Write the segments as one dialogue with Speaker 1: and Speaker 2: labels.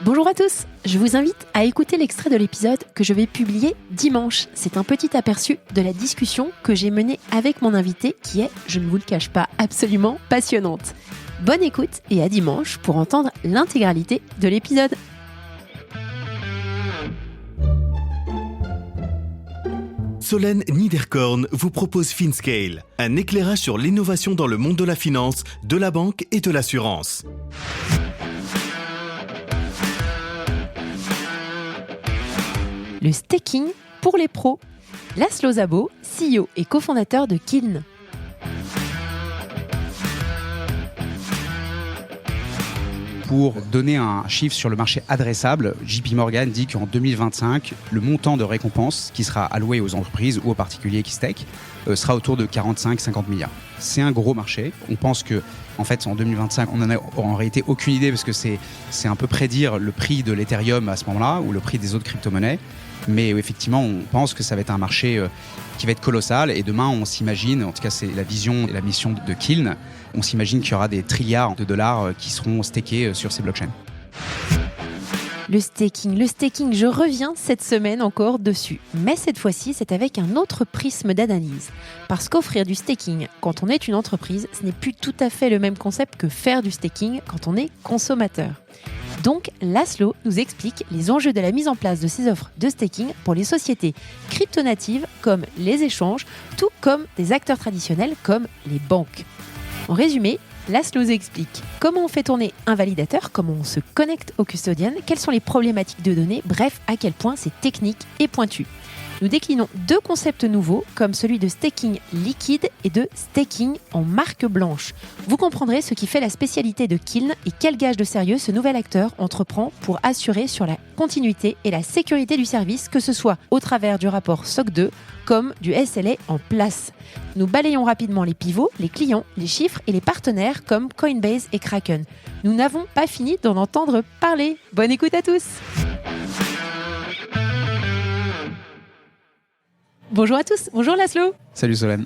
Speaker 1: Bonjour à tous, je vous invite à écouter l'extrait de l'épisode que je vais publier dimanche. C'est un petit aperçu de la discussion que j'ai menée avec mon invité qui est, je ne vous le cache pas, absolument passionnante. Bonne écoute et à dimanche pour entendre l'intégralité de l'épisode.
Speaker 2: Solène Niederkorn vous propose FinScale, un éclairage sur l'innovation dans le monde de la finance, de la banque et de l'assurance.
Speaker 1: Le staking pour les pros. Laszlo Szabo, CEO et cofondateur de Kiln.
Speaker 3: Pour donner un chiffre sur le marché adressable, JP Morgan dit qu'en 2025, le montant de récompense qui sera alloué aux entreprises ou aux particuliers qui stake sera autour de 45-50 milliards. C'est un gros marché. On pense que, en fait, en 2025, on n'en a en réalité aucune idée parce que c'est un peu prédire le prix de l'Ethereum à ce moment-là ou le prix des autres crypto-monnaies. Mais effectivement, on pense que ça va être un marché qui va être colossal. Et demain, on s'imagine, en tout cas c'est la vision et la mission de Kiln, on s'imagine qu'il y aura des trilliards de dollars qui seront stakés sur ces blockchains.
Speaker 1: Le staking, je reviens cette semaine encore dessus. Mais cette fois-ci, c'est avec un autre prisme d'analyse. Parce qu'offrir du staking quand on est une entreprise, ce n'est plus tout à fait le même concept que faire du staking quand on est consommateur. Donc, Laszlo nous explique les enjeux de la mise en place de ces offres de staking pour les sociétés crypto-natives comme les échanges, tout comme des acteurs traditionnels comme les banques. En résumé, Laszlo nous explique comment on fait tourner un validateur, comment on se connecte au custodian, quelles sont les problématiques de données, bref, à quel point c'est technique et pointu. Nous déclinons deux concepts nouveaux, comme celui de staking liquide et de staking en marque blanche. Vous comprendrez ce qui fait la spécialité de Kiln et quel gage de sérieux ce nouvel acteur entreprend pour assurer sur la continuité et la sécurité du service, que ce soit au travers du rapport SOC 2 comme du SLA en place. Nous balayons rapidement les pivots, les clients, les chiffres et les partenaires comme Coinbase et Kraken. Nous n'avons pas fini d'en entendre parler. Bonne écoute à tous! Bonjour à tous, bonjour Laszlo.
Speaker 3: Salut Solène.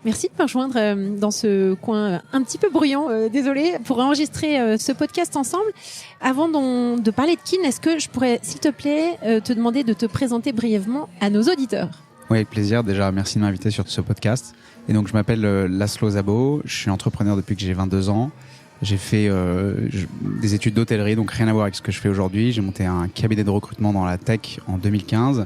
Speaker 1: Merci de me rejoindre dans ce coin un petit peu bruyant, désolé, pour enregistrer ce podcast ensemble. Avant de parler de Kiln, est-ce que je pourrais, s'il te plaît, te demander de te présenter brièvement à nos auditeurs ?
Speaker 3: Oui, avec plaisir. Déjà, merci de m'inviter sur ce podcast. Et donc, je m'appelle Laszlo Szabo, je suis entrepreneur depuis que j'ai 22 ans. J'ai fait des études d'hôtellerie, donc rien à voir avec ce que je fais aujourd'hui. J'ai monté un cabinet de recrutement dans la tech en 2015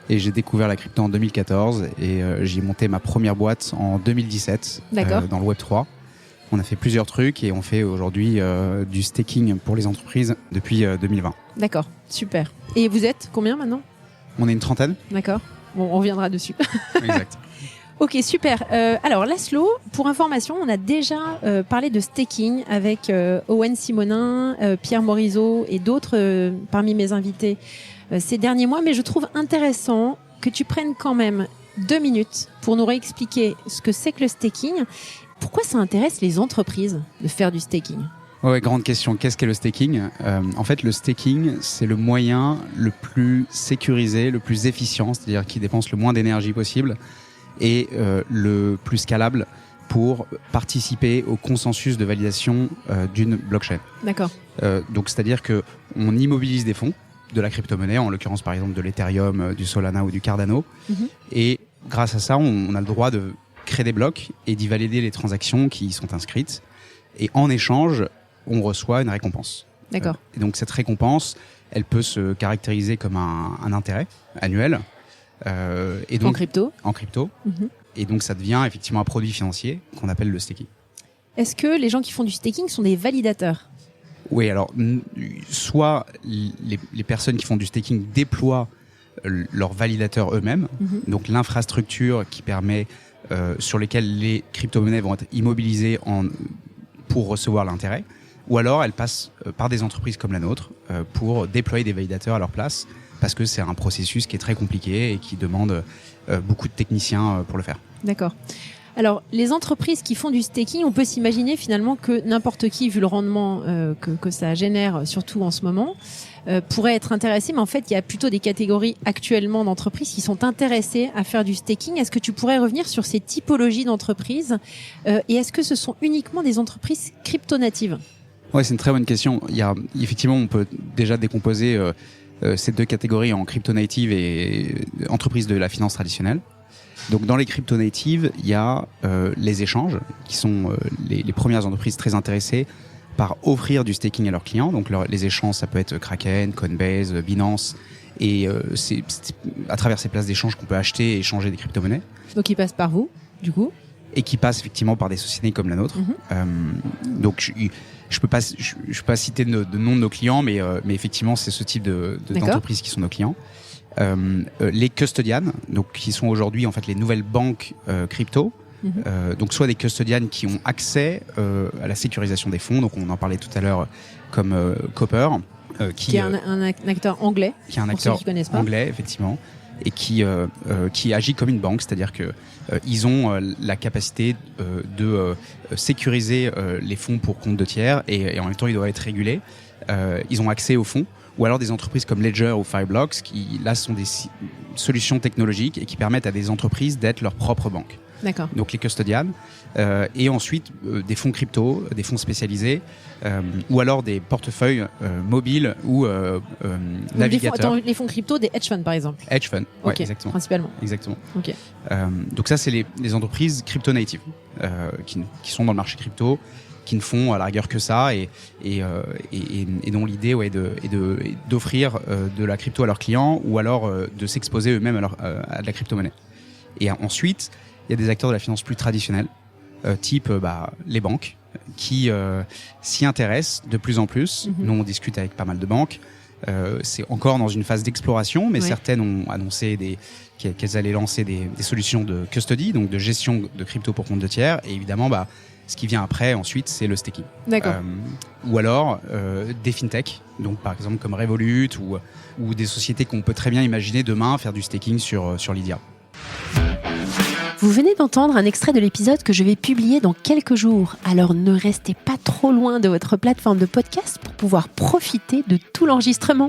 Speaker 3: et j'ai découvert la crypto en 2014 et j'ai monté ma première boîte en 2017 dans le Web3. On a fait plusieurs trucs et on fait aujourd'hui du staking pour les entreprises depuis 2020.
Speaker 1: D'accord, super. Et vous êtes combien maintenant ?
Speaker 3: On est une trentaine.
Speaker 1: D'accord, bon, on reviendra dessus.
Speaker 3: Exact.
Speaker 1: Ok, super. Alors, Laszlo, pour information, on a déjà parlé de staking avec Owen Simonin, Pierre Morisot et d'autres parmi mes invités ces derniers mois, mais je trouve intéressant que tu prennes quand même 2 minutes pour nous réexpliquer ce que c'est que le staking. Pourquoi ça intéresse les entreprises de faire du staking ?
Speaker 3: Ouais, grande question. Qu'est-ce qu'est le staking ? En fait, le staking, c'est le moyen le plus sécurisé, le plus efficient, c'est-à-dire qui dépense le moins d'énergie possible et le plus scalable pour participer au consensus de validation d'une blockchain.
Speaker 1: D'accord.
Speaker 3: Donc, c'est-à-dire qu'on immobilise des fonds, de la crypto-monnaie, en l'occurrence par exemple de l'Ethereum, du Solana ou du Cardano. Et grâce à ça, on a le droit de créer des blocs et d'y valider les transactions qui y sont inscrites. Et en échange, on reçoit une récompense.
Speaker 1: D'accord.
Speaker 3: Et donc cette récompense, elle peut se caractériser comme un intérêt annuel. Et donc, en crypto. Et donc ça devient effectivement un produit financier qu'on appelle le staking.
Speaker 1: Est-ce que les gens qui font du staking sont des validateurs ?
Speaker 3: Oui, alors soit les personnes qui font du staking déploient leurs validateurs eux-mêmes, donc l'infrastructure qui permet sur lesquelles les crypto-monnaies vont être immobilisées pour recevoir l'intérêt, ou alors elles passent par des entreprises comme la nôtre pour déployer des validateurs à leur place, parce que c'est un processus qui est très compliqué et qui demande beaucoup de techniciens pour le faire. D'accord.
Speaker 1: Alors, les entreprises qui font du staking, on peut s'imaginer finalement que n'importe qui, vu le rendement que ça génère, surtout en ce moment, pourrait être intéressé. Mais en fait, il y a plutôt des catégories actuellement d'entreprises qui sont intéressées à faire du staking. Est-ce que tu pourrais revenir sur ces typologies d'entreprises et est-ce que ce sont uniquement des entreprises crypto-natives ?
Speaker 3: Ouais, c'est une très bonne question. Effectivement, on peut déjà décomposer ces deux catégories en crypto-native et entreprises de la finance traditionnelle. Donc, dans les crypto-natives, il y a les échanges, qui sont les premières entreprises très intéressées par offrir du staking à leurs clients. Donc, les échanges, ça peut être Kraken, Coinbase, Binance. Et c'est à travers ces places d'échange qu'on peut acheter et échanger des crypto-monnaies.
Speaker 1: Donc, ils passent par vous, du coup ?
Speaker 3: Et qui passent effectivement par des sociétés comme la nôtre. Donc, je peux pas citer de nom de nos clients, mais effectivement, c'est ce type d'entreprises qui sont nos clients. Les custodians, donc qui sont aujourd'hui en fait les nouvelles banques crypto. Donc soit des custodians qui ont accès à la sécurisation des fonds. Donc on en parlait tout à l'heure comme Copper,
Speaker 1: qui est un acteur anglais.
Speaker 3: Qui est un acteur anglais, effectivement. Et qui agit comme une banque, c'est-à-dire que ils ont la capacité de sécuriser les fonds pour compte de tiers et en même temps ils doivent être régulés. Ils ont accès aux fonds, ou alors des entreprises comme Ledger ou Fireblocks qui là sont des solutions technologiques et qui permettent à des entreprises d'être leur propre banque.
Speaker 1: D'accord.
Speaker 3: Donc les custodians, et ensuite des fonds crypto, des fonds spécialisés, ou alors des portefeuilles mobiles ou navigateurs.
Speaker 1: Les fonds crypto, des hedge funds par exemple.
Speaker 3: Hedge funds, ouais, exactement.
Speaker 1: Principalement.
Speaker 3: Exactement.
Speaker 1: Okay.
Speaker 3: Donc ça, c'est les entreprises crypto-natives qui sont dans le marché crypto, qui ne font à la rigueur que ça et dont l'idée est d'offrir de la crypto à leurs clients ou alors de s'exposer eux-mêmes à de la crypto-monnaie. Et ensuite, il y a des acteurs de la finance plus traditionnels, type les banques, qui s'y intéressent de plus en plus. Nous, on discute avec pas mal de banques. C'est encore dans une phase d'exploration, mais certaines ont annoncé qu'elles allaient lancer des solutions de custody, donc de gestion de crypto pour compte de tiers. Et évidemment, ce qui vient après, ensuite, c'est le staking.
Speaker 1: D'accord.
Speaker 3: Ou alors des fintechs, donc par exemple comme Revolut ou des sociétés qu'on peut très bien imaginer demain faire du staking sur Lydia.
Speaker 1: Vous venez d'entendre un extrait de l'épisode que je vais publier dans quelques jours. Alors ne restez pas trop loin de votre plateforme de podcast pour pouvoir profiter de tout l'enregistrement.